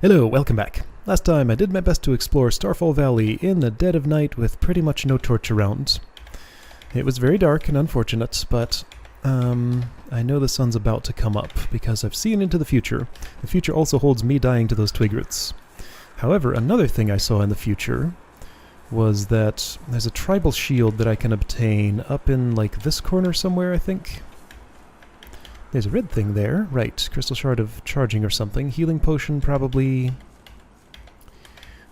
Hello, welcome back. Last time I did my best to explore Starfall Valley in the dead of night with pretty much no torch around. It was very dark and unfortunate, but I know the sun's about to come up because I've seen into the future. The future also holds me dying to those twig roots. However, another thing I saw in the future was that there's a tribal shield that I can obtain up in like this corner somewhere, I think. There's a red thing there. Right, crystal shard of charging or something. Healing potion probably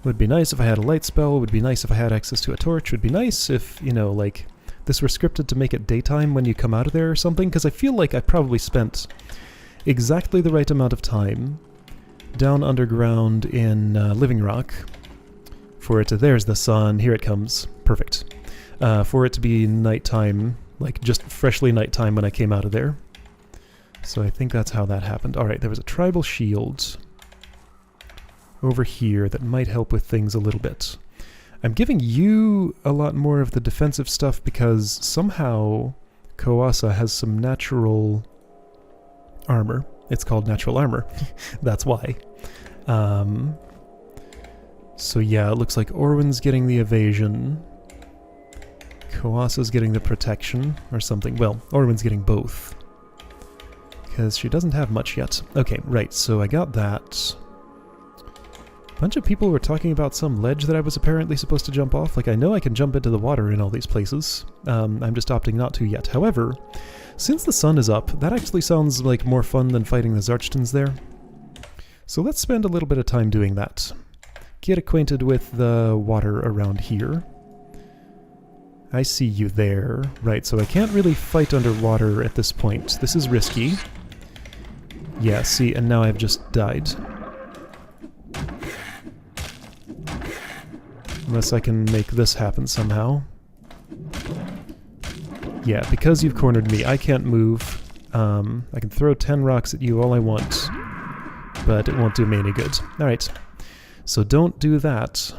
would be nice if I had a light spell. Would be nice if I had access to a torch. Would be nice if, you know, like this were scripted to make it daytime when you come out of there or something, because I feel like I probably spent exactly the right amount of time down underground in Living Rock for it to... There's the sun. Here it comes. Perfect. For it to be nighttime, like just freshly nighttime when I came out of there. So I think that's how that happened. Alright, there was a tribal shield over here that might help with things a little bit. I'm giving you a lot more of the defensive stuff because somehow Koasa has some natural armor. It's called natural armor. That's why. So yeah, it looks like Orwin's getting the evasion. Koasa's getting the protection or something. Well, Orwin's getting both, because she doesn't have much yet. Okay, right, so I got that. A bunch of people were talking about some ledge that I was apparently supposed to jump off. Like, I know I can jump into the water in all these places. I'm just opting not to yet. However, since the sun is up, that actually sounds like more fun than fighting the Zarchtans there. So let's spend a little bit of time doing that. Get acquainted with the water around here. I see you there. Right, so I can't really fight underwater at this point. This is risky. Yeah, see, and now I've just died. Unless I can make this happen somehow. Yeah, because you've cornered me, I can't move. I can throw 10 rocks at you all I want, but it won't do me any good. Alright, so don't do that.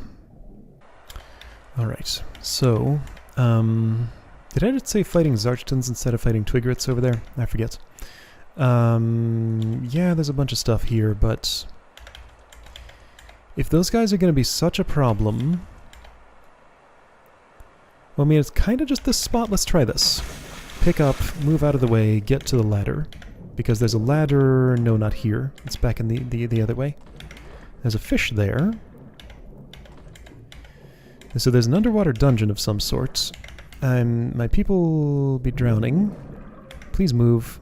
Alright, so... did I just say fighting Zarchtans instead of fighting Twigrits over there? I forget. Yeah, there's a bunch of stuff here, but if those guys are going to be such a problem... Well, I mean, it's kind of just this spot. Let's try this. Pick up, move out of the way, get to the ladder. Because there's a ladder... No, not here. It's back in the other way. There's a fish there. And so there's an underwater dungeon of some sort. My people will be drowning. Please move.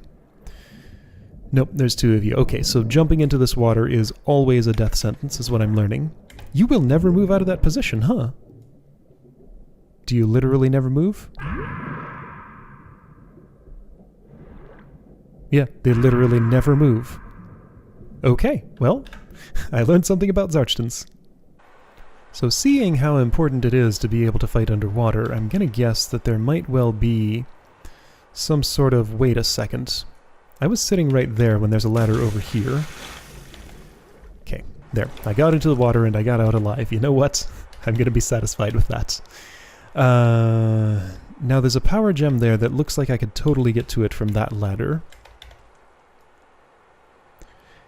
Nope, there's two of you. Okay, so jumping into this water is always a death sentence, is what I'm learning. You will never move out of that position, huh? Do you literally never move? Yeah, they literally never move. Okay, well, I learned something about Zarchtans. So seeing how important it is to be able to fight underwater, I'm gonna guess that there might well be some sort of... Wait a second. I was sitting right there when there's a ladder over here. Okay, there. I got into the water and I got out alive. You know what? I'm gonna be satisfied with that. Now there's a power gem there that looks like I could totally get to it from that ladder.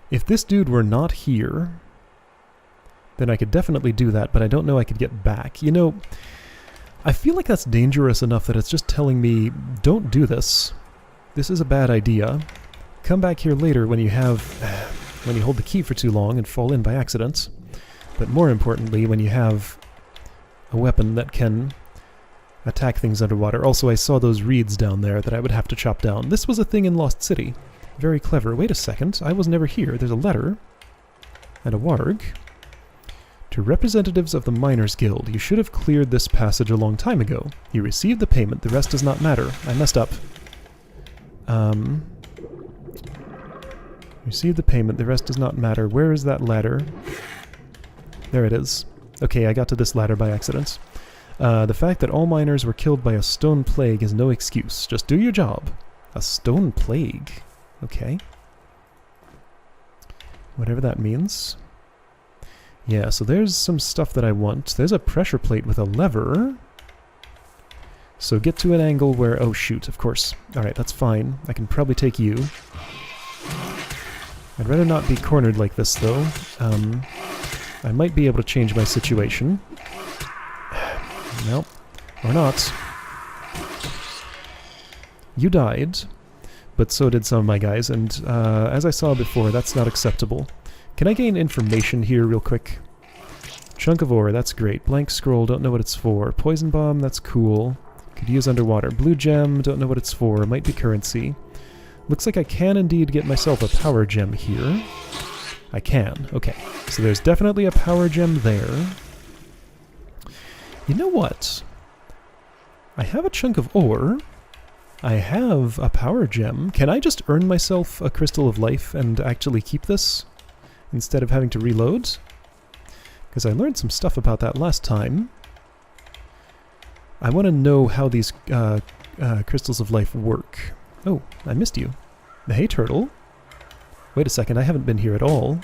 If this dude were not here, then I could definitely do that, but I don't know I could get back. You know, I feel like that's dangerous enough that it's just telling me, don't do this. This is a bad idea. Come back here later when you have... when you hold the key for too long and fall in by accident. But more importantly, when you have a weapon that can attack things underwater. Also, I saw those reeds down there that I would have to chop down. This was a thing in Lost City. Very clever. Wait a second, I was never here. There's a letter and a warg. To representatives of the Miners Guild, you should have cleared this passage a long time ago. You received the payment, the rest does not matter. I messed up. Received the payment, the rest does not matter. Where is that ladder? There it is. Okay, I got to this ladder by accident. The fact that all miners were killed by a stone plague is no excuse. Just do your job. A stone plague? Okay. Whatever that means. Yeah, so there's some stuff that I want. There's a pressure plate with a lever. So get to an angle where... Oh, shoot, of course. Alright, that's fine. I can probably take you. I'd rather not be cornered like this, though. I might be able to change my situation. Nope. Or not. You died, but so did some of my guys, and as I saw before, that's not acceptable. Can I gain information here real quick? Chunk of ore, that's great. Blank scroll, don't know what it's for. Poison bomb, that's cool. Could use underwater. Blue gem, don't know what it's for. Might be currency. Looks like I can indeed get myself a power gem here. I can. Okay. So there's definitely a power gem there. You know what? I have a chunk of ore. I have a power gem. Can I just earn myself a crystal of life and actually keep this instead of having to reload? Because I learned some stuff about that last time. I want to know how these crystals of life work. Oh, I missed you. Hey, turtle. Wait a second, I haven't been here at all.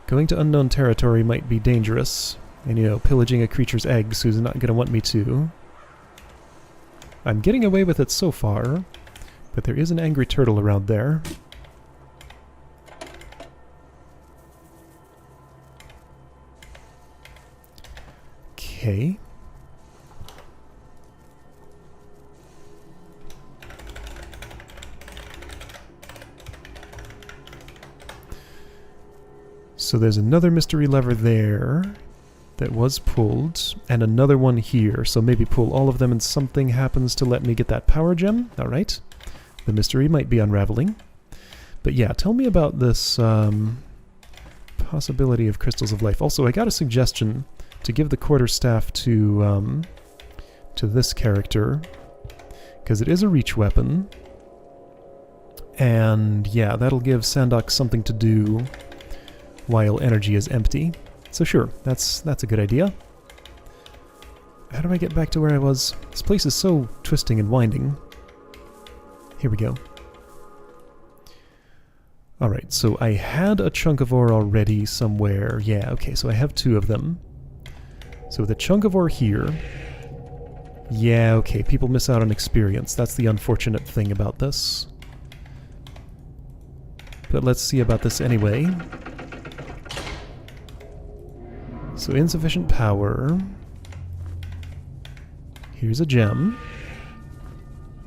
Going to unknown territory might be dangerous. And, you know, pillaging a creature's eggs who's not going to want me to. I'm getting away with it so far, but there is an angry turtle around there. Okay. So there's another mystery lever there that was pulled, and another one here, so maybe pull all of them and something happens to let me get that power gem. Alright. The mystery might be unraveling. But yeah, tell me about this possibility of crystals of life. Also, I got a suggestion to give the quarterstaff to this character, because it is a reach weapon. And yeah, that'll give Sandok something to do while energy is empty. So sure, that's a good idea. How do I get back to where I was? This place is so twisting and winding. Here we go. Alright, so I had a chunk of ore already somewhere. Yeah, okay, so I have two of them. So with a chunk of ore here... Yeah, okay, people miss out on experience. That's the unfortunate thing about this. But let's see about this anyway. So insufficient power. Here's a gem.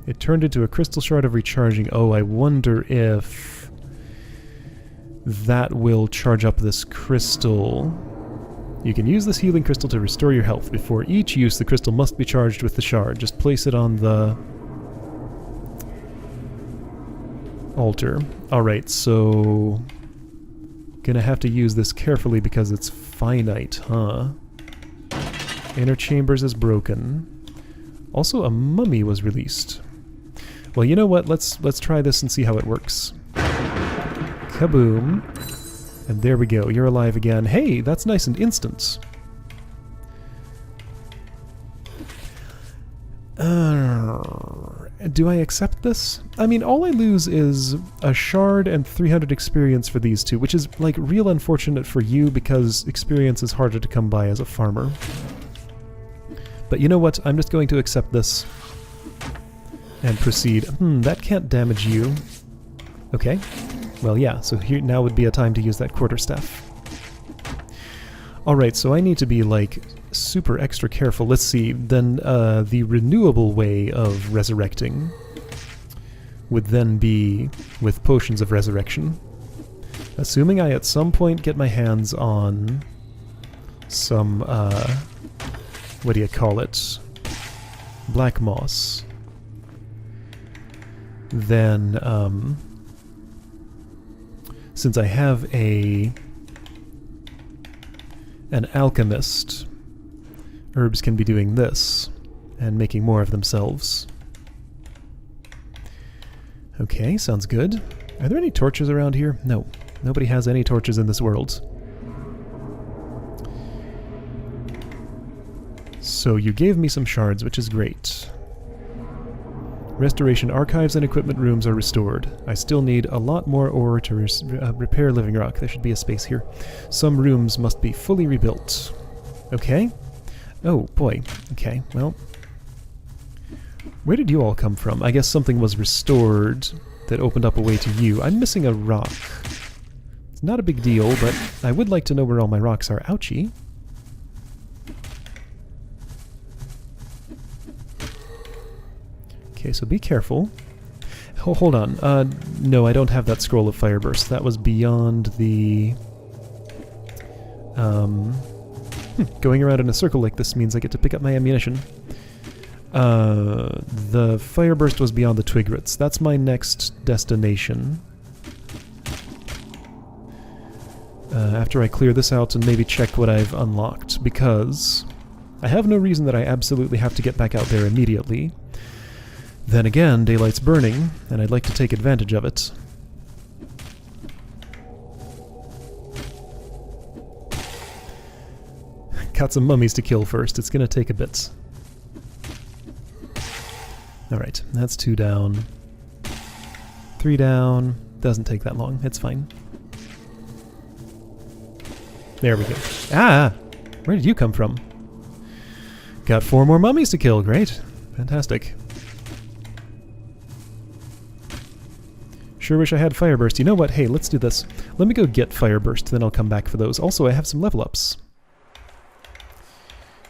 It turned into a crystal shard of recharging. Oh, I wonder if that will charge up this crystal. You can use this healing crystal to restore your health. Before each use, the crystal must be charged with the shard. Just place it on the altar. Alright, so... Gonna have to use this carefully because it's finite, huh? Inner chambers is broken. Also, a mummy was released. Well, you know what? Let's try this and see how it works. Kaboom. And there we go. You're alive again. Hey, that's nice and instant. Do I accept this? I mean, all I lose is a shard and 300 experience for these two, which is, like, real unfortunate for you because experience is harder to come by as a farmer. But you know what? I'm just going to accept this and proceed. That can't damage you. Okay. Well, yeah, so here now would be a time to use that quarterstaff. Alright, so I need to be, like, super extra careful. Let's see, then the renewable way of resurrecting would then be with potions of resurrection. Assuming I at some point get my hands on some, what do you call it? Black moss. Then, since I have an alchemist, herbs can be doing this, and making more of themselves. Okay, sounds good. Are there any torches around here? No. Nobody has any torches in this world. So you gave me some shards, which is great. Restoration archives and equipment rooms are restored. I still need a lot more ore to repair Living Rock. There should be a space here. Some rooms must be fully rebuilt. Okay. Oh, boy. Okay, well. Where did you all come from? I guess something was restored. that opened up a way to you. I'm missing a rock. It's not a big deal, but I would like to know where all my rocks are. Ouchie. Okay, so be careful. Oh, hold on. No, I don't have that scroll of fire burst. That was beyond the... Going around in a circle like this means I get to pick up my ammunition. The fire burst was beyond the twig roots. That's my next destination. After I clear this out and maybe check what I've unlocked, because I have no reason that I absolutely have to get back out there immediately. Then again, daylight's burning, and I'd like to take advantage of it. Got some mummies to kill first. It's gonna take a bit. Alright, that's 2 down. 3 down. Doesn't take that long. It's fine. There we go. Ah! Where did you come from? Got 4 more mummies to kill. Great. Fantastic. Sure wish I had Fire Burst. You know what? Hey, let's do this. Let me go get Fire Burst, then I'll come back for those. Also, I have some level ups.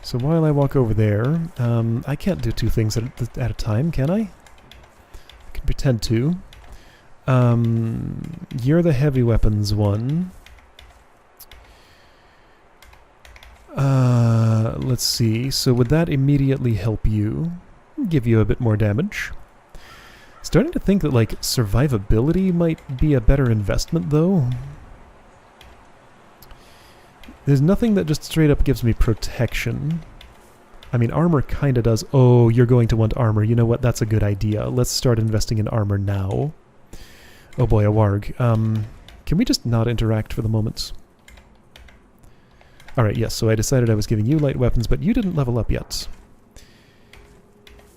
So while I walk over there, I can't do 2 things at a time, can I? I can pretend to. You're the heavy weapons one. Let's see. So would that immediately help you? Give you a bit more damage. Starting to think that, like, survivability might be a better investment, though. There's nothing that just straight up gives me protection. I mean, armor kinda does. Oh, you're going to want armor. You know what? That's a good idea. Let's start investing in armor now. Oh boy, a warg. Can we just not interact for the moment? Alright, yes, so I decided I was giving you light weapons, but you didn't level up yet.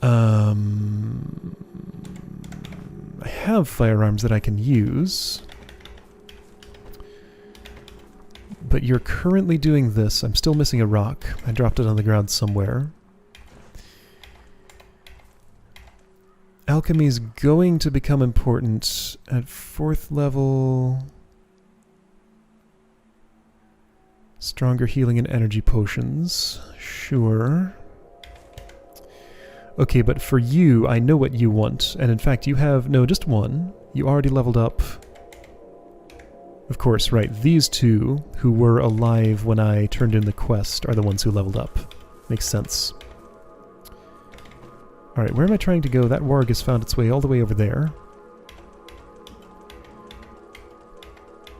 I have firearms that I can use. But you're currently doing this. I'm still missing a rock. I dropped it on the ground somewhere. Alchemy's going to become important at 4th level. Stronger healing and energy potions. Sure. Okay, but for you, I know what you want. And in fact, you have... No, just 1. You already leveled up. Of course, right. These 2, who were alive when I turned in the quest, are the ones who leveled up. Makes sense. Alright, where am I trying to go? That warg has found its way all the way over there.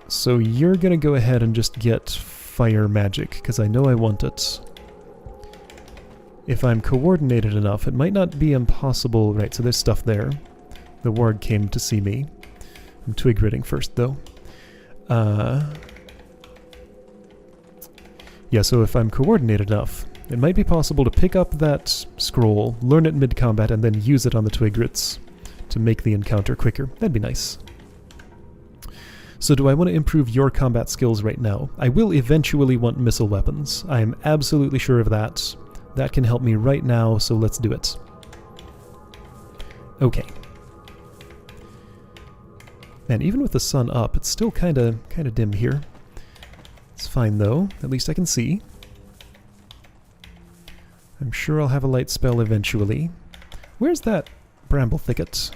So you're gonna go ahead and just get fire magic, because I know I want it. If I'm coordinated enough, it might not be impossible... Right, so there's stuff there. The warg came to see me. I'm twig ridding first, though. Yeah, so if I'm coordinated enough, it might be possible to pick up that scroll, learn it mid-combat, and then use it on the twig roots to make the encounter quicker. That'd be nice. So do I want to improve your combat skills right now? I will eventually want missile weapons. I am absolutely sure of that. That can help me right now, so let's do it. Okay. Man, even with the sun up, it's still kinda dim here. It's fine though, at least I can see. I'm sure I'll have a light spell eventually. Where's that bramble thicket?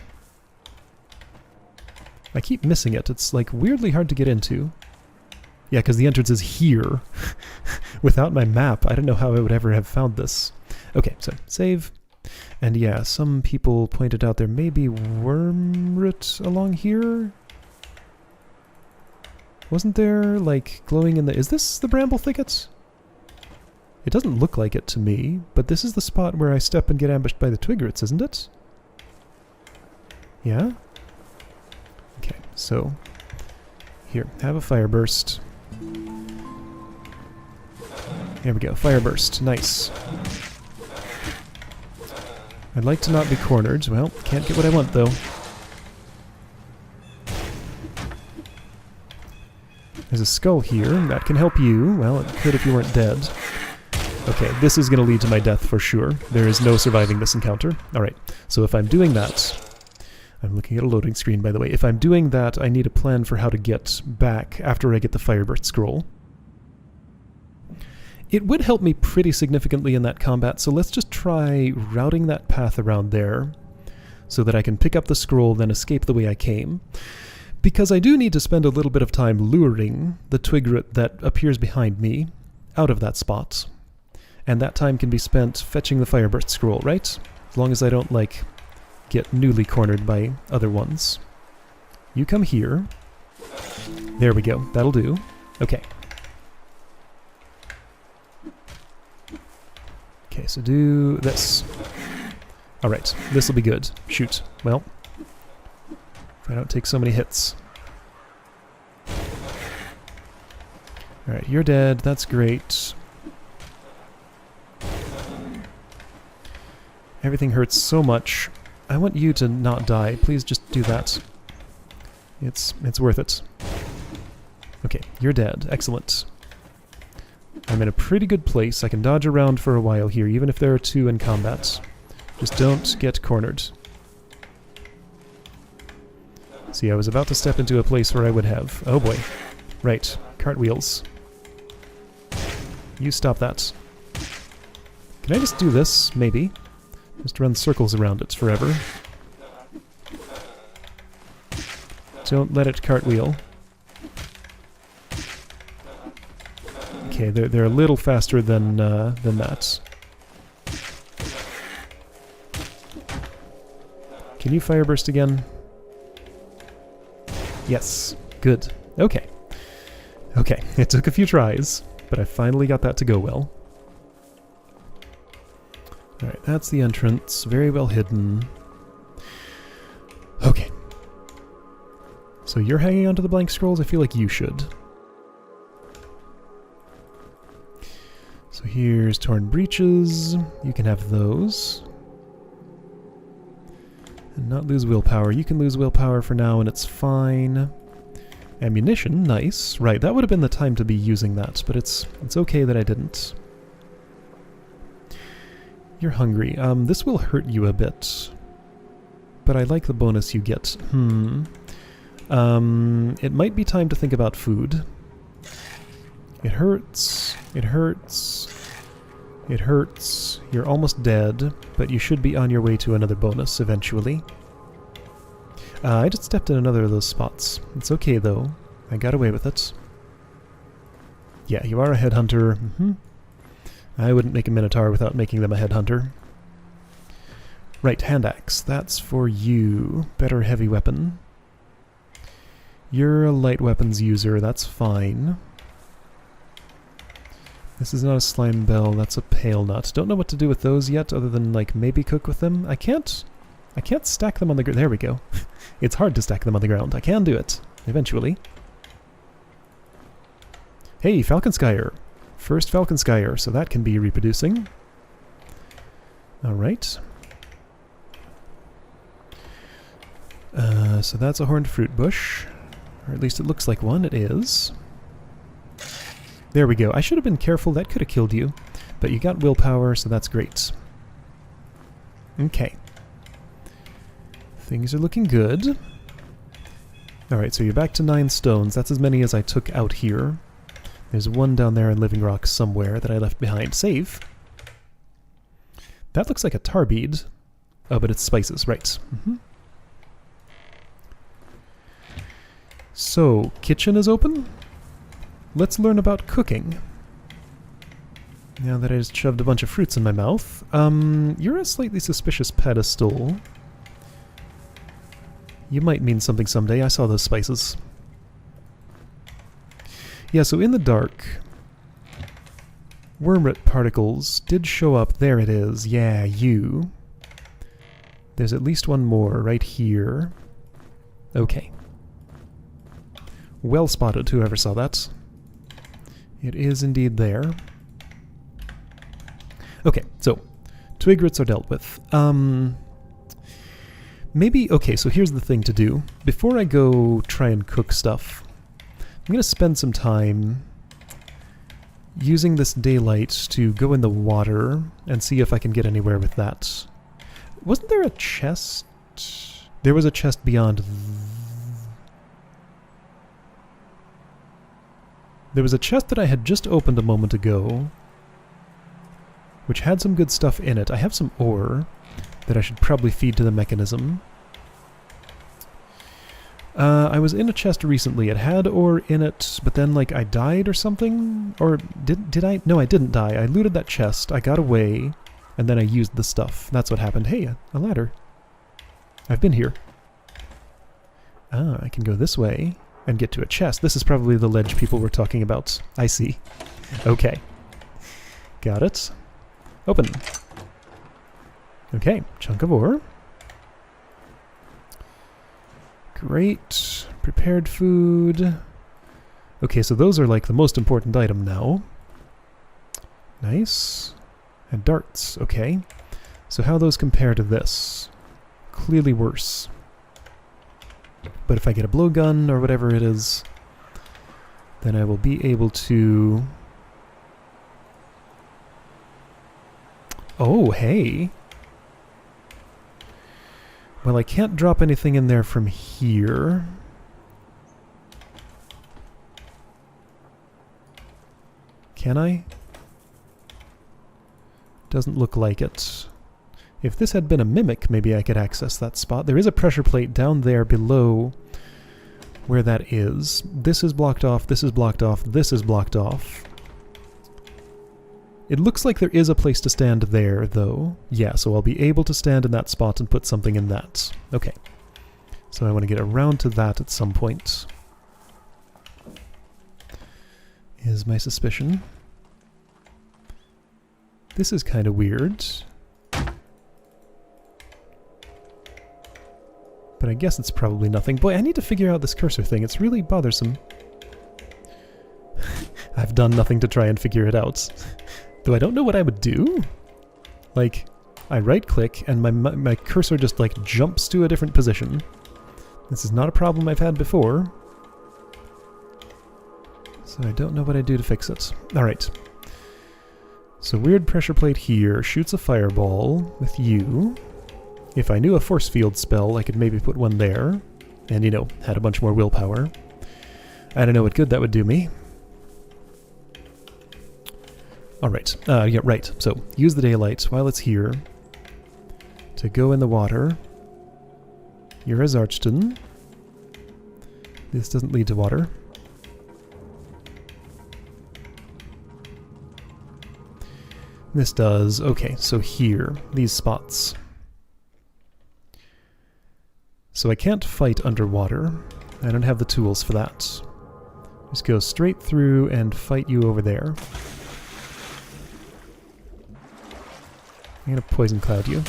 I keep missing it. It's like weirdly hard to get into. Yeah, because the entrance is here. Without my map, I don't know how I would ever have found this. Okay, so save. And yeah, some people pointed out there may be wormroot along here. Wasn't there, like, glowing in the... Is this the bramble thickets? It doesn't look like it to me, but this is the spot where I step and get ambushed by the twig roots, isn't it? Yeah? Okay, so... Here, have a fire burst. There we go, fire burst. Nice. I'd like to not be cornered. Well, can't get what I want, though. There's a skull here. That can help you. Well, it could if you weren't dead. Okay, this is going to lead to my death for sure. There is no surviving this encounter. Alright, so if I'm doing that, I'm looking at a loading screen, by the way. If I'm doing that, I need a plan for how to get back after I get the Fireburst scroll. It would help me pretty significantly in that combat, so let's just try routing that path around there so that I can pick up the scroll, then escape the way I came. Because I do need to spend a little bit of time luring the Twiglet that appears behind me out of that spot. And that time can be spent fetching the Fireburst scroll, right? As long as I don't, like, get newly cornered by other ones. You come here. There we go. That'll do. Okay. Okay, so do this. Alright, this'll be good. Shoot. Well, if I don't take so many hits. Alright, you're dead. That's great. Everything hurts so much. I want you to not die. Please just do that. It's worth it. Okay, you're dead. Excellent. I'm in a pretty good place. I can dodge around for a while here, even if there are two in combat. Just don't get cornered. See, I was about to step into a place where I would have... Oh boy. Right. Cartwheels. You stop that. Can I just do this? Maybe. Just run circles around it forever. Don't let it cartwheel. Okay, they're a little faster than that. Can you Fireburst again? Yes. Good. Okay. Okay, it took a few tries, but I finally got that to go well. Alright, that's the entrance. Very well hidden. Okay. So you're hanging onto the blank scrolls? I feel like you should. So here's Torn Breaches. You can have those. And not lose willpower. You can lose willpower for now and it's fine. Ammunition, nice. Right, that would have been the time to be using that, but it's okay that I didn't. You're hungry. This will hurt you a bit. But I like the bonus you get. It might be time to think about food. It hurts. It hurts. It hurts. You're almost dead, but you should be on your way to another bonus eventually. I just stepped in another of those spots. It's okay though. I got away with it. Yeah, you are a headhunter. I wouldn't make a Minotaur without making them a headhunter. Right, hand axe. That's for you. Better heavy weapon. You're a light weapons user. That's fine. This is not a slime bell. That's a pale nut. Don't know what to do with those yet, other than like maybe cook with them. I can't stack them on the ground. There we go. It's hard to stack them on the ground. I can do it eventually. Hey, Falconskyer. First Falconskyer, so that can be reproducing. Alright. So that's a horned fruit bush. Or at least it looks like one. It is. There we go. I should have been careful. That could have killed you. But you got willpower, so that's great. Okay. Things are looking good. Alright, so you're back to 9 stones. That's as many as I took out here. There's one down there in Living Rock somewhere that I left behind. Save. That looks like a tar bead. Oh, but it's spices, right. So, kitchen is open? Let's learn about cooking. Now that I just shoved a bunch of fruits in my mouth. You're a slightly suspicious pedestal. You might mean something someday. I saw those spices. Yeah, so in the dark, wormlet particles did show up. There it is. Yeah, you. There's at least one more right here. Okay. Well spotted, whoever saw that. It is indeed there. Okay, so twigrets are dealt with. Maybe, okay, so here's the thing to do. Before I go try and cook stuff, I'm going to spend some time using this daylight to go in the water and see if I can get anywhere with that. Wasn't there a chest? There was a chest beyond... There was a chest that I had just opened a moment ago, which had some good stuff in it. I have some ore that I should probably feed to the mechanism. I was in a chest recently. It had ore in it, but then, like, I died or something? Or did I? No, I didn't die. I looted that chest, I got away, and then I used the stuff. That's what happened. Hey, a ladder. I've been here. Ah, I can go this way and get to a chest. This is probably the ledge people were talking about. I see. Okay. Got it. Open. Okay, chunk of ore. Great. Prepared food. Okay, so those are like the most important item now. Nice. And darts. Okay. So how those compare to this? Clearly worse. But if I get a blowgun or whatever it is, then I will be able to... Oh, hey! Well, I can't drop anything in there from here. Can I? Doesn't look like it. If this had been a mimic, maybe I could access that spot. There is a pressure plate down there below where that is. This is blocked off, this is blocked off, this is blocked off. It looks like there is a place to stand there, though. Yeah, so I'll be able to stand in that spot and put something in that. Okay. So I want to get around to that at some point, is my suspicion. This is kind of weird. But I guess it's probably nothing. Boy, I need to figure out this cursor thing. It's really bothersome. I've done nothing to try and figure it out. Though I don't know what I would do. Like, I right-click and my cursor just, like, jumps to a different position. This is not a problem I've had before. So I don't know what I do to fix it. Alright. So weird pressure plate here. Shoots a fireball with you. If I knew a force field spell, I could maybe put one there. And, you know, had a bunch more willpower. I don't know what good that would do me. Alright, yeah, right. So, use the daylight while it's here to go in the water. You're a Zarchton. This doesn't lead to water. This does. Okay, so here, these spots. So I can't fight underwater. I don't have the tools for that. Just go straight through and fight you over there. I'm gonna poison cloud you.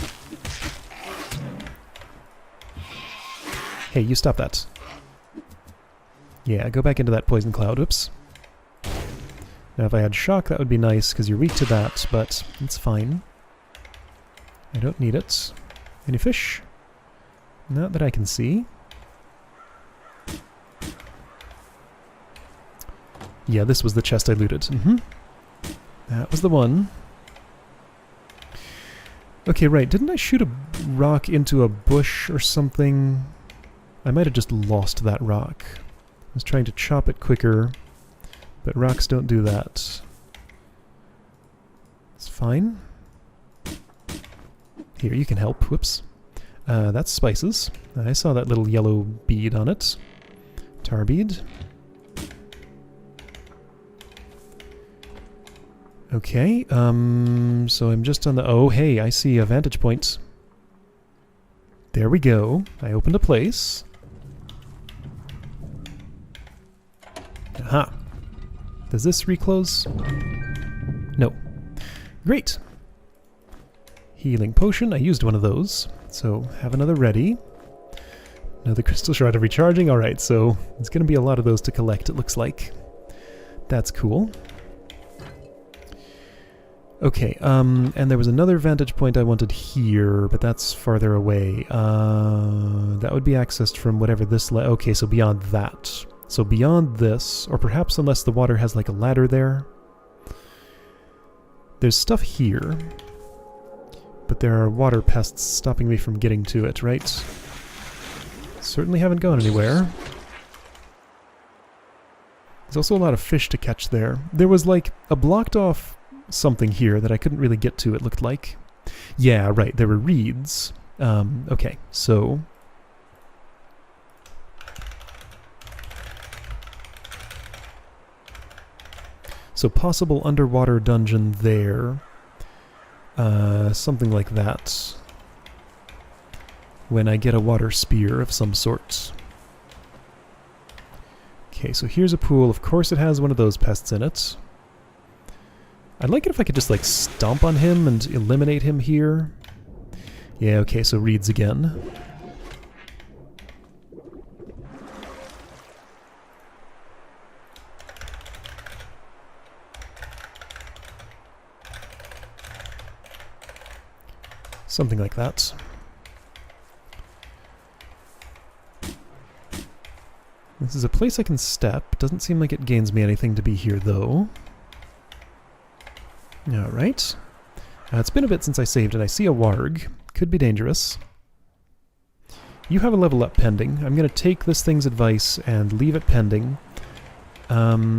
Hey, you stop that. Yeah, go back into that poison cloud. Oops. Now if I had shock, that would be nice, because you're weak to that, but it's fine. I don't need it. Any fish? Not that I can see. Yeah, this was the chest I looted. That was the one. Okay, right. Didn't I shoot a rock into a bush or something? I might have just lost that rock. I was trying to chop it quicker, but rocks don't do that. It's fine. Here, you can help. Whoops. That's spices. I saw that little yellow bead on it. Tar bead. Okay, so I'm just on the... Oh, hey, I see a vantage point. There we go. I opened a place. Aha. Does this reclose? No. Great. Healing potion. I used one of those. So, have another ready. Another crystal shard of recharging. Alright, so there's going to be a lot of those to collect, it looks like. That's cool. Okay, and there was another vantage point I wanted here, but that's farther away. That would be accessed from whatever this... Okay, so beyond that. So beyond this, or perhaps unless the water has like a ladder there. There's stuff here. But there are water pests stopping me from getting to it, right? Certainly haven't gone anywhere. There's also a lot of fish to catch there. There was like a blocked off something here that I couldn't really get to, it looked like. Yeah, right, there were reeds. Okay, so... So possible underwater dungeon there. Something like that. When I get a water spear of some sort. Okay, so here's a pool. Of course it has one of those pests in it. I'd like it if I could just, like, stomp on him and eliminate him here. Yeah, okay, so reeds again. Something like that. This is a place I can step. Doesn't seem like it gains me anything to be here, though. Alright. It's been a bit since I saved, and I see a warg. Could be dangerous. You have a level up pending. I'm going to take this thing's advice and leave it pending. I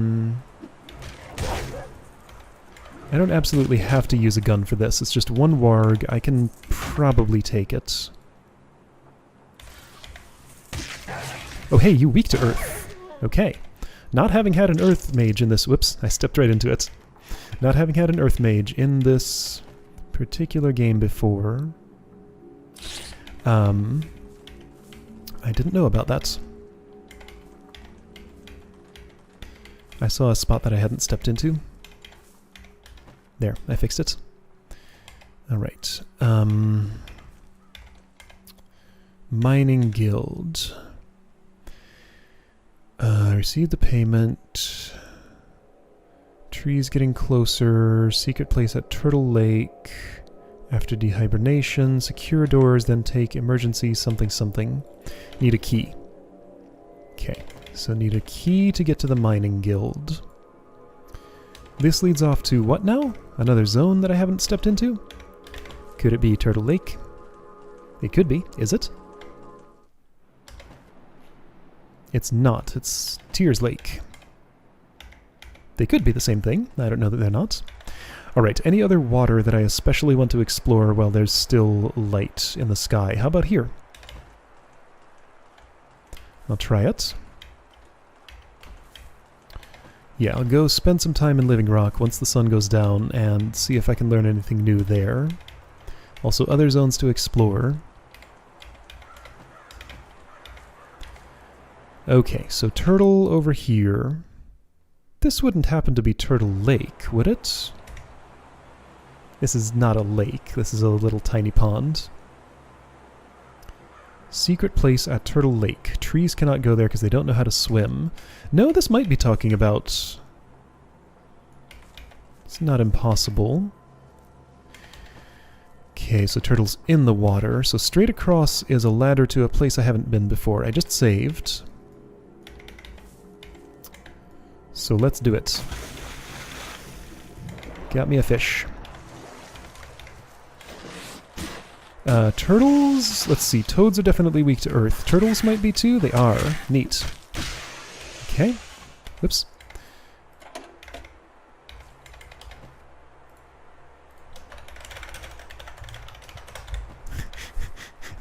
don't absolutely have to use a gun for this. It's just one warg. I can probably take it. Oh hey, you weak to earth. Okay. Not having had an earth mage in this... Whoops, I stepped right into it. Not having had an earth mage in this particular game before. I didn't know about that. I saw a spot that I hadn't stepped into. There, I fixed it. Alright. Mining Guild. Received the payment. Trees getting closer. Secret place at Turtle Lake. After dehibernation. Secure doors, then take emergency something something. Need a key. Okay, so need a key to get to the Mining Guild. This leads off to what now? Another zone that I haven't stepped into? Could it be Turtle Lake? It could be. Is it? It's not. It's Tears Lake. They could be the same thing. I don't know that they're not. Alright, any other water that I especially want to explore while there's still light in the sky? How about here? I'll try it. Yeah, I'll go spend some time in Living Rock once the sun goes down and see if I can learn anything new there. Also, other zones to explore. Okay, so Turtle over here. This wouldn't happen to be Turtle Lake, would it? This is not a lake. This is a little tiny pond. Secret place at Turtle Lake. Trees cannot go there because they don't know how to swim. No, this might be talking about... It's not impossible. Okay, so Turtle's in the water. So straight across is a ladder to a place I haven't been before. I just saved. So let's do it. Got me a fish. Turtles, let's see, toads are definitely weak to earth. Turtles might be too? They are. Neat. Okay. Whoops.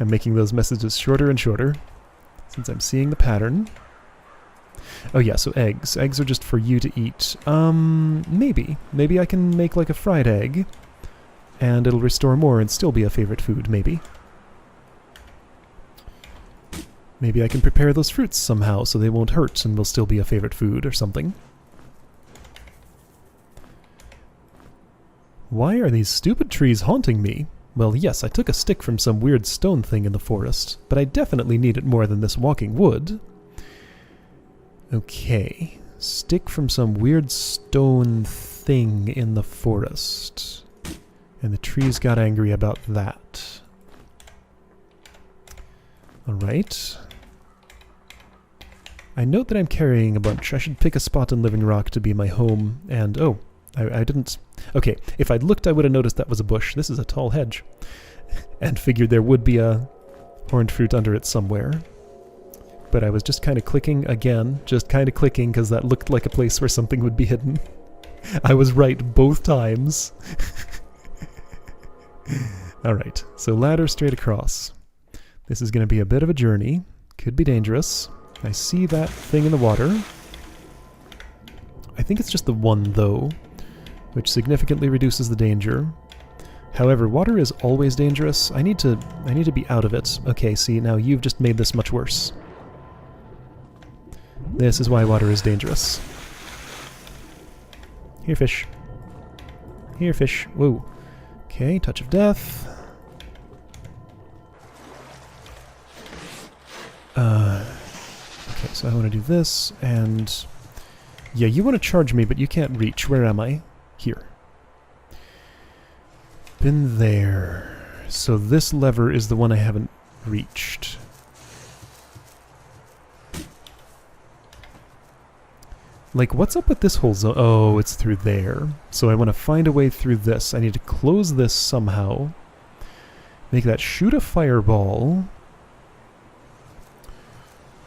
I'm making those messages shorter and shorter, since I'm seeing the pattern. Oh yeah, so eggs. Eggs are just for you to eat. Maybe. Maybe I can make like a fried egg. And it'll restore more and still be a favorite food, maybe. Maybe I can prepare those fruits somehow so they won't hurt and will still be a favorite food or something. Why are these stupid trees haunting me? Well, yes, I took a stick from some weird stone thing in the forest, but I definitely need it more than this walking wood. Okay. Stick from some weird stone thing in the forest. And the trees got angry about that. Alright. I note that I'm carrying a bunch. I should pick a spot in Living Rock to be my home, and oh, I didn't... Okay, if I'd looked I would have noticed that was a bush. This is a tall hedge. And figured there would be a horned fruit under it somewhere. but I was just kind of clicking again, just kind of clicking because that looked like a place where something would be hidden. I was right both times. Alright, so ladder straight across. This is going to be a bit of a journey. Could be dangerous. I see that thing in the water. I think it's just the one, though, which significantly reduces the danger. However, water is always dangerous. I need to be out of it. Okay, see, now you've just made this much worse. This is why water is dangerous. Here, fish. Here, fish. Whoa. Okay, touch of death. Okay, so I want to do this, and... yeah, you want to charge me, but you can't reach. Where am I? Here. Been there. So this lever is the one I haven't reached. Like, what's up with this whole zone? Oh, it's through there. So I want to find a way through this. I need to close this somehow. Make that shoot a fireball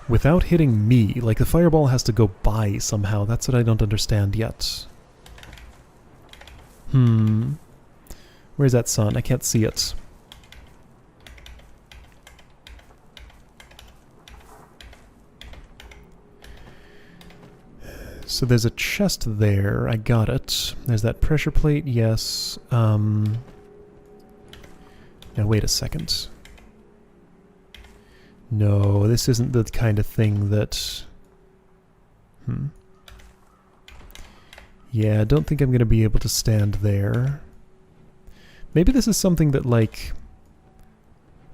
without hitting me. Like, the fireball has to go by somehow. That's what I don't understand yet. Where's that sun? I can't see it. So there's a chest there. I got it. There's that pressure plate. Yes. Now wait a second. No, this isn't the kind of thing that... Yeah, I don't think I'm going to be able to stand there. Maybe this is something that, like,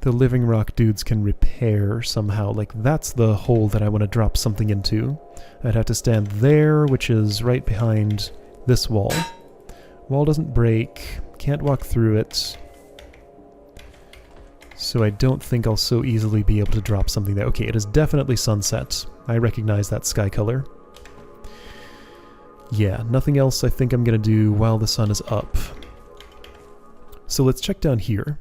the living rock dudes can repair somehow. Like, that's the hole that I want to drop something into. I'd have to stand there, which is right behind this wall. Wall doesn't break. Can't walk through it. So I don't think I'll so easily be able to drop something there. Okay, it is definitely sunset. I recognize that sky color. Yeah, nothing else I think I'm going to do while the sun is up. So let's check down here.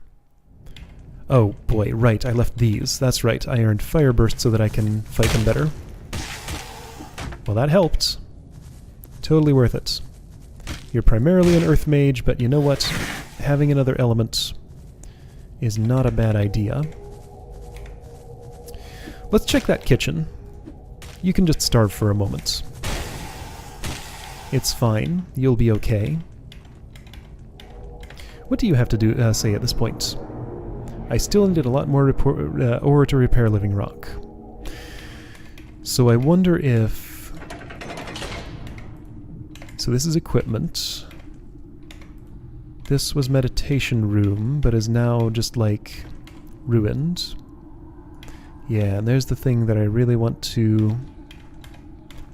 Oh boy, right, I left these. That's right, I earned Fire Burst so that I can fight them better. Well, that helped. Totally worth it. You're primarily an Earth Mage, but you know what? Having another element is not a bad idea. Let's check that kitchen. You can just starve for a moment. It's fine. You'll be okay. What do you have to do? Say at this point? I still needed a lot more ore to repair living rock. So I wonder if... So this is equipment. This was meditation room, but is now just, like, ruined. Yeah, and there's the thing that I really want to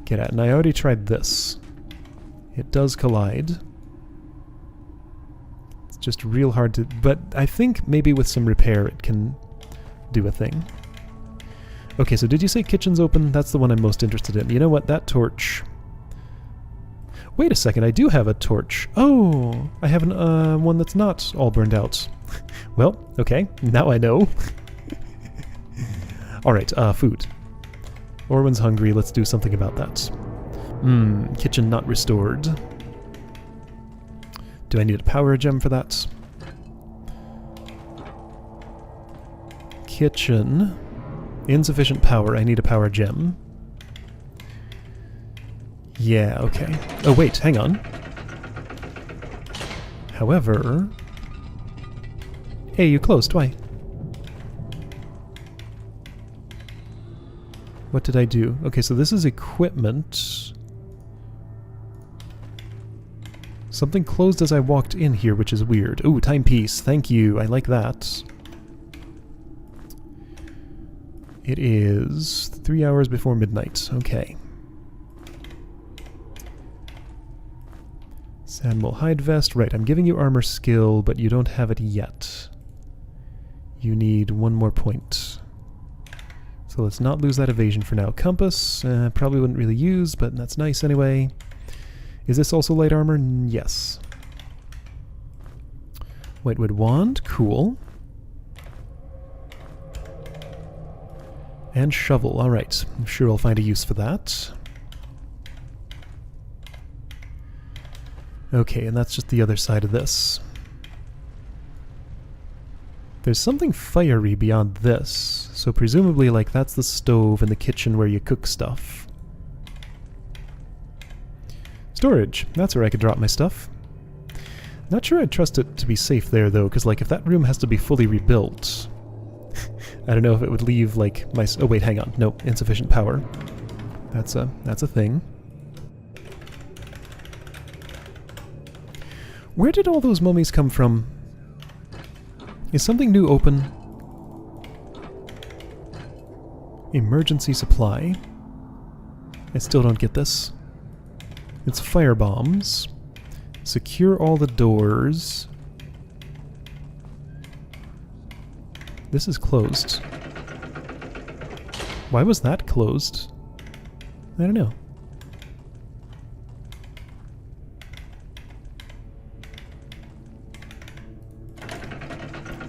get at. And I already tried this. It does collide. It's just real hard to... But I think maybe with some repair it can do a thing. Okay, so did you say kitchen's open? That's the one I'm most interested in. You know what? That torch... Wait a second, I do have a torch. Oh, I have an, one that's not all burned out. Well, okay, now I know. Alright, food. Orwin's hungry, let's do something about that. Kitchen not restored. Do I need a power gem for that? Kitchen. Insufficient power, I need a power gem. Yeah, okay. Oh wait, hang on. However... Hey, you closed, why? What did I do? Okay, so this is equipment. Something closed as I walked in here, which is weird. Ooh, timepiece, thank you, I like that. It is 3 hours before midnight, okay. Sandmole hide vest. Right, I'm giving you armor skill, but you don't have it yet. You need one more point. So let's not lose that evasion for now. Compass, probably wouldn't really use, but that's nice anyway. Is this also light armor? Yes. Whitewood wand, cool. And shovel, alright. I'm sure I'll find a use for that. Okay, and that's just the other side of this. There's something fiery beyond this, so presumably, like, that's the stove in the kitchen where you cook stuff. Storage, that's where I could drop my stuff. Not sure I'd trust it to be safe there, though, because, like, if that room has to be fully rebuilt, I don't know if it would leave, like, my... Oh, wait, hang on. No, insufficient power. That's a thing. Where did all those mummies come from? Is something new open? Emergency supply. I still don't get this. It's fire bombs. Secure all the doors. This is closed. Why was that closed? I don't know.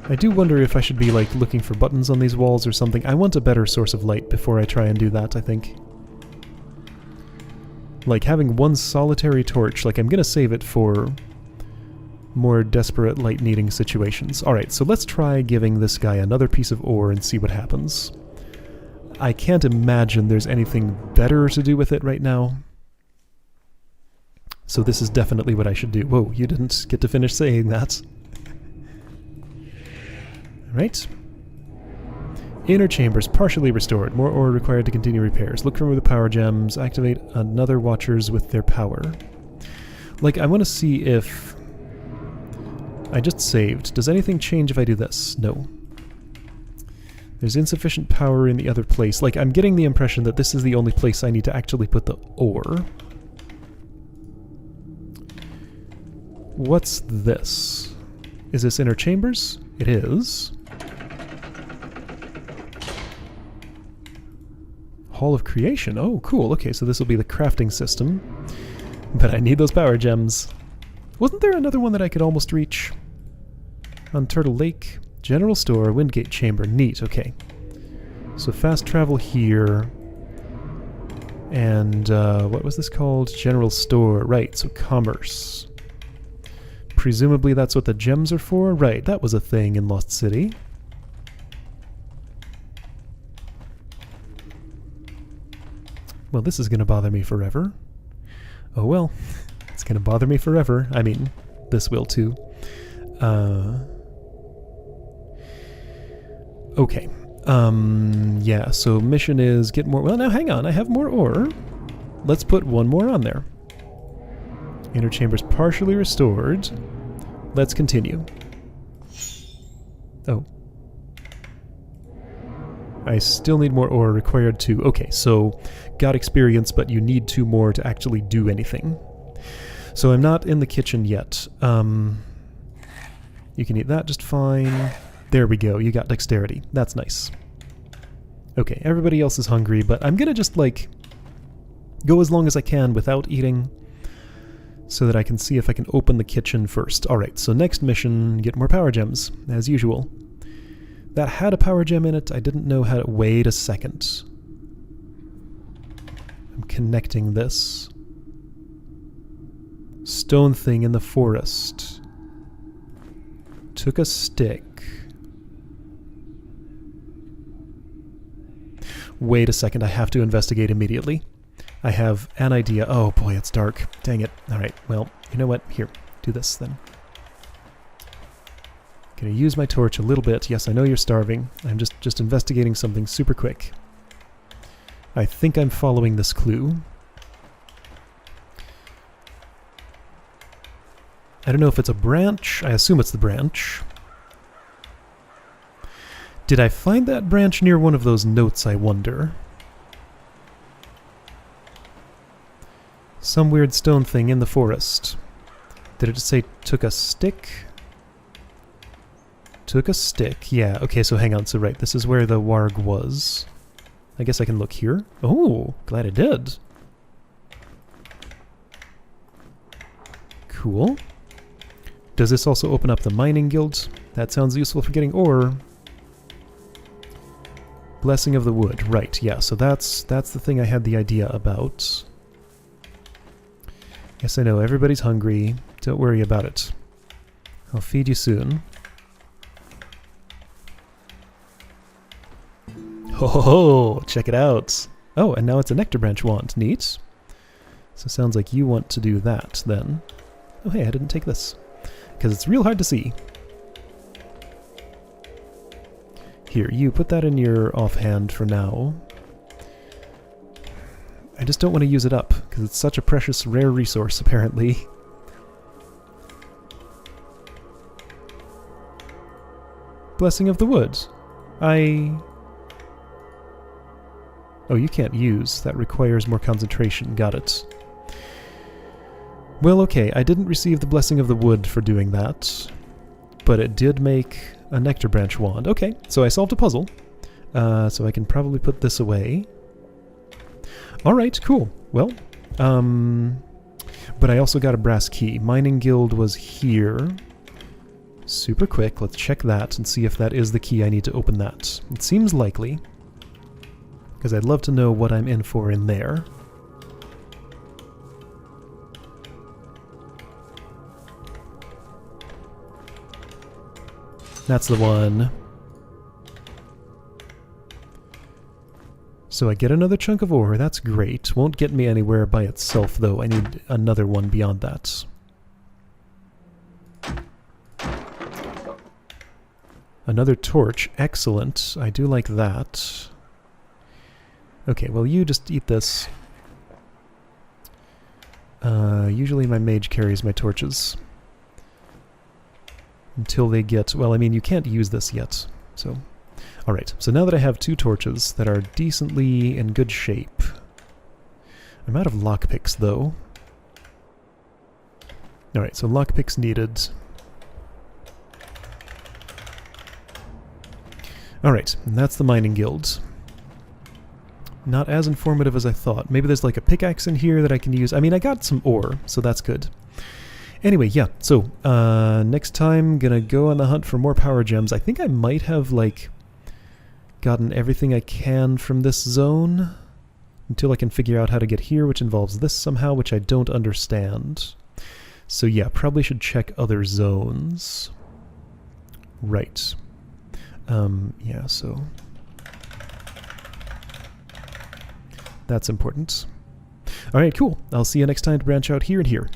I do wonder if I should be, like, looking for buttons on these walls or something. I want a better source of light before I try and do that, I think. Like, having one solitary torch, like, I'm gonna save it for more desperate light-needing situations. Alright, so let's try giving this guy another piece of ore and see what happens. I can't imagine there's anything better to do with it right now. So this is definitely what I should do. Whoa, you didn't get to finish saying that. Right. Inner chambers partially restored. More ore required to continue repairs. Look for the power gems. Activate another watchers with their power. Like, I want to see if... I just saved. Does anything change if I do this? No. There's insufficient power in the other place. Like, I'm getting the impression that this is the only place I need to actually put the ore. What's this? Is this inner chambers? It is. Hall of Creation. Oh, cool. Okay, so this will be the crafting system. But I need those power gems. Wasn't there another one that I could almost reach? On Turtle Lake? General Store, Windgate Chamber. Neat, okay. So fast travel here. And, what was this called? General Store. Right, so commerce. Presumably that's what the gems are for? Right, that was a thing in Lost City. Well, this is going to bother me forever. Oh well, it's going to bother me forever. I mean, this will too. Okay. Yeah, so mission is get more... Well, now hang on, I have more ore. Let's put one more on there. Inner chambers partially restored. Let's continue. Oh. I still need more ore, required 2. Okay, so got experience, but you need 2 more to actually do anything. So I'm not in the kitchen yet. You can eat that just fine. There we go, you got dexterity. That's nice. Okay, everybody else is hungry, but I'm gonna just, like, go as long as I can without eating, so that I can see if I can open the kitchen first. Alright, so next mission, get more power gems, as usual. That had a power gem in it. I didn't know how to... Wait a second. I'm connecting this. Stone thing in the forest. Took a stick. Wait a second, I have to investigate immediately. I have an idea. Oh boy, it's dark. Dang it. Alright, well, you know what? Here, do this then. Gonna use my torch a little bit. Yes, I know you're starving. I'm just investigating something super quick. I think I'm following this clue. I don't know if it's a branch. I assume it's the branch. Did I find that branch near one of those notes, I wonder? Some weird stone thing in the forest. Did it just say took a stick? Took a stick. Yeah, okay, so hang on. So right, this is where the warg was. I guess I can look here. Oh, glad I did. Cool. Does this also open up the mining guild? That sounds useful for getting ore. Blessing of the Wood. Right, yeah, so that's the thing I had the idea about. Yes, I know, everybody's hungry. Don't worry about it. I'll feed you soon. Ho ho ho! Check it out! Oh, and now it's a nectar branch wand. Neat. So it sounds like you want to do that, then. Oh hey, I didn't take this. Because it's real hard to see. Here, you put that in your offhand for now. I just don't want to use it up, because it's such a precious, rare resource, apparently. Blessing of the Woods. Oh, you can't use. That requires more concentration. Got it. Well, okay, I didn't receive the Blessing of the Wood for doing that, but it did make a nectar branch wand. Okay, so I solved a puzzle, so I can probably put this away. Alright, cool. Well, but I also got a brass key. Mining Guild was here. Super quick, let's check that and see if that is the key I need to open that. It seems likely, because I'd love to know what I'm in for in there. That's the one. So I get another chunk of ore, that's great. Won't get me anywhere by itself though, I need another one beyond that. Another torch, excellent. I do like that. Okay, well you just eat this. Usually my mage carries my torches. Until they get... well, I mean, you can't use this yet, so... Alright, so now that I have 2 torches that are decently in good shape... I'm out of lockpicks, though. Alright, so lockpicks needed. Alright, and that's the Mining Guild. Not as informative as I thought. Maybe there's like a pickaxe in here that I can use. I mean, I got some ore, so that's good. Anyway, yeah, so next time, gonna go on the hunt for more power gems. I think I might have, like, gotten everything I can from this zone until I can figure out how to get here, which involves this somehow, which I don't understand. So yeah, probably should check other zones. Right. Yeah, so... that's important. Alright, cool. I'll see you next time to branch out here and here.